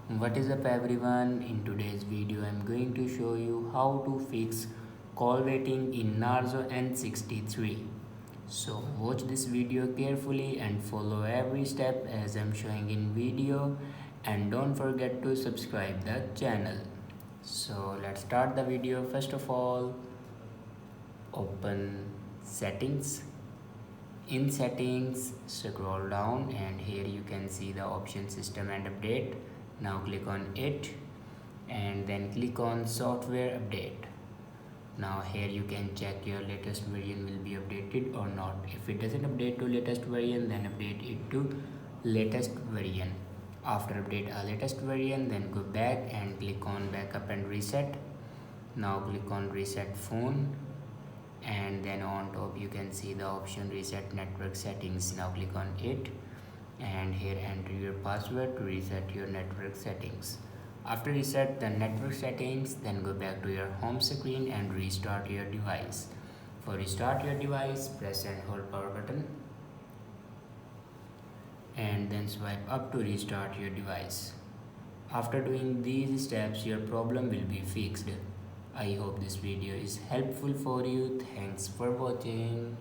What is up everyone? In today's video I'm going to show you how to fix call waiting in Narzo N63. So watch this video carefully and follow every step as I'm showing in video, and don't forget to subscribe the channel. So let's start the video. First of all, open settings. In settings, scroll down and here you can see the option system and update. Now click on it and then click on software update. Now here you can check your latest version will be updated or not. If it doesn't update to latest version, then update it to latest version. After update a latest version, then go back and click on backup and reset. Now click on reset phone, and then on top you can see the option reset network settings. Now click on it and here enter your password to reset your network settings. After reset the network settings, then go back to your home screen and restart your device. For restart your device, press and hold power button and then swipe up to restart your device. After doing these steps, your problem will be fixed. I hope this video is helpful for you. Thanks for watching.